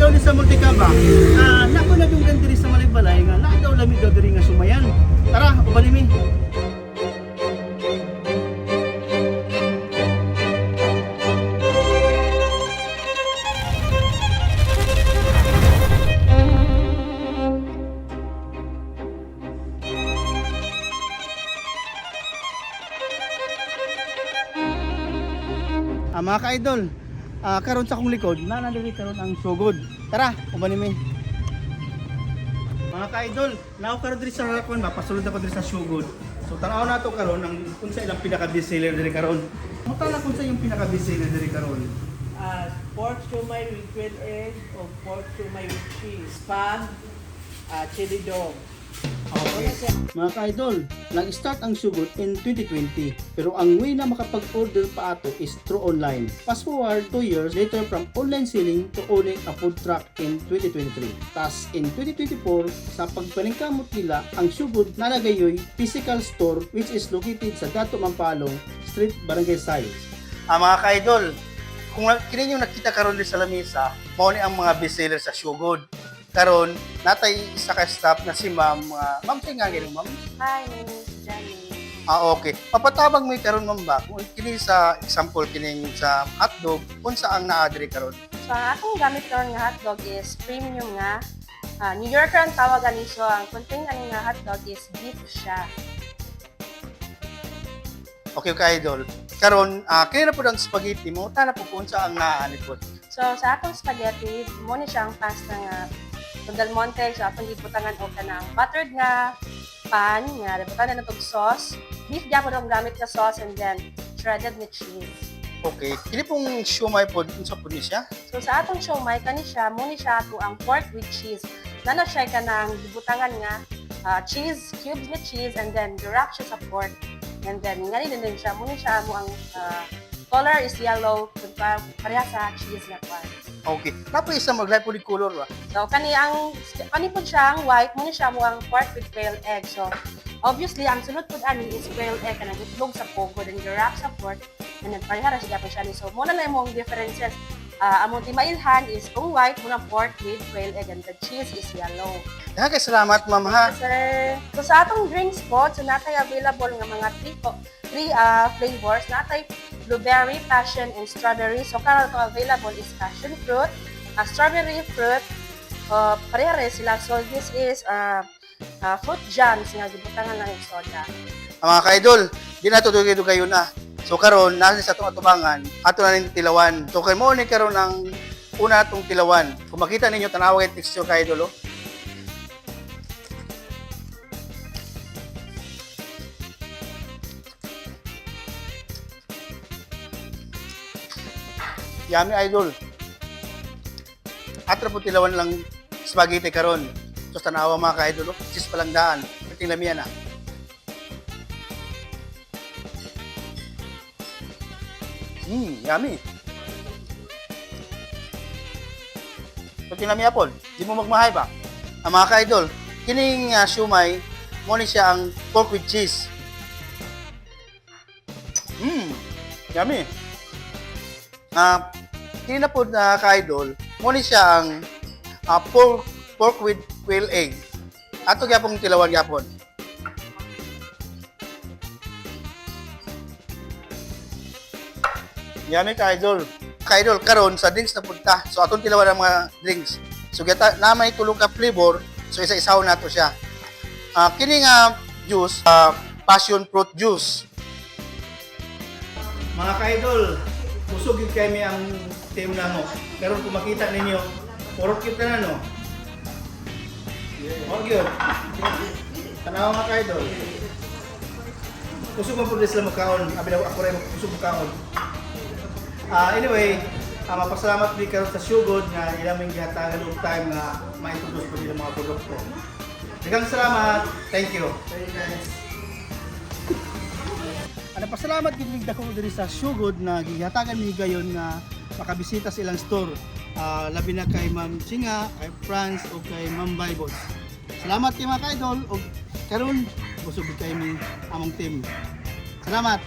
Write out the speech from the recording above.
daw ni sa Multicaba. Nako na dunggan diri sa Malay-balay nga na daw lamig daw diri nga sumayan. Tara, ubali mi. Mga ka-idol, karon sa akong likod, nanandiri karon ang sugod. Tara, ubani mi. Mga ka-idol, nao karon diri sa rakon ba, pasulod ako diri sa sugod. So tanaw na to karon ang unsa ilang pinaka-best seller diri karon. Mo tala kun sa yung pinaka-best seller diri karon. Pork shumai with grilled egg o pork shumai with cheese, spag, chili dog. Okay. Mga ka-idol, nag-start ang sugod in 2020 pero ang way na makapag-order pa ato is through online. Fast forward 2 years later from online selling to owning a food truck in 2023. Tas in 2024, sa pagpaningkamot nila, ang sugod nalagayoy physical store which is located sa Dato Mampalong Street, Barangay Sayos. Mga ka-idol, kung kini yung nakita karon sa lamesa, mao ni ang mga bestseller sa sugod. Karon natay isa ka staff na si Ma'am singa gani Ma'am. Hi, my name is Jenny. Okay. Papatabang mo karon Ma'am ba kung kini sa example kining sa hotdog unsa ang naa diri karon? So, ang akong gamit karon nga hotdog is premium nga. New Yorker ang tawagan ni so ang contain ani nga hotdog is beef siya. Okay ka idol. Karon kini na pud ang spaghetti mo tana po kung unsa ang naa ni po. So, sa akong spaghetti, mo ni siya ang pasta nga Del Monte, so atong gibutangan og kanang buttered nga pan nga gibutangan na tog sauce. Beef gyapon ang gamit nga sauce and then shredded na cheese. Okay. Kini pong siomai pod unsa pud ni siya? So sa atong siomai kani siya mo ni siya ato ang pork with cheese. Nana siya kanang gibutangan nga cheese, cubes na cheese and then direct siya sa pork. And then ngani din siya mo ni siya mo ang color is yellow pareha sa cheese na pan. Okay. Napoy isa maglay pud color ba? So kani po siya ang white mo ni siya mo ang pork with quail egg. So obviously ang sunod pud ani is quail egg kanang itlog sa pogo then direct sa pork and then pareha ra siya siya ni. So mo na lang mo ang differences. Among timailhan is kung white mo na pork with quail egg and the cheese is yellow. Kay salamat Ma'am ha. Sir, so sa atong drinks po, so natay available nga mga three flavors. Natay blueberry, passion, and strawberry. So karon to available is passion fruit, strawberry fruit, pareha sila. So this is fruit jams nga gibutangan lang yung soda. Mga ka-idol, di na to kayo na. So karon nasa sa atong atubangan, ato na ning tilawan. So kay mo ni karon ang una atong tilawan. Kung makita ninyo tanawa kay texture ka-idol. Yummy idol. Atra po tilawan lang spaghetti karon. So tanawa mga ka-idol, sis palang daan. Kating lamian na. Yummy. Kating lamian po. Di mo magmahay ba? Mga ka-idol, kining siomai mo ni siya ang pork with cheese. Yummy. Kini na po na ka-idol, mo ni siya ang pork with quail egg. Ato gyapong tilawan gyapon. Yummy ka-idol. Ka-idol karon sa drinks na punta. So atong tilawan ang mga drinks. So gyata na may tulong ka flavor, so isa-isaw nato siya. Kini nga juice, passion fruit juice. Mga ka-idol, busog yung kami ang team na mo. Pero kung makita ninyo, puro cute na no? Okay. Tanawa mga ka-idol. Busog mo po din sila magkaon. Abi ako rin busog magkaon. Anyway, mapasalamat din karon sa sugod nga ilaming gihatagan og time nga ma-introduce po nila mga produkto. Daghang salamat. Thank you. Pasalamat gid mig dako diri sa sugod na gihatagan mi gayon nga makabisita sa ilang store. Labi na kay Ma'am Singa, kay Franz o kay Ma'am Bibles. Salamat kay mga ka-idol og karon busog kay mi among team. Salamat.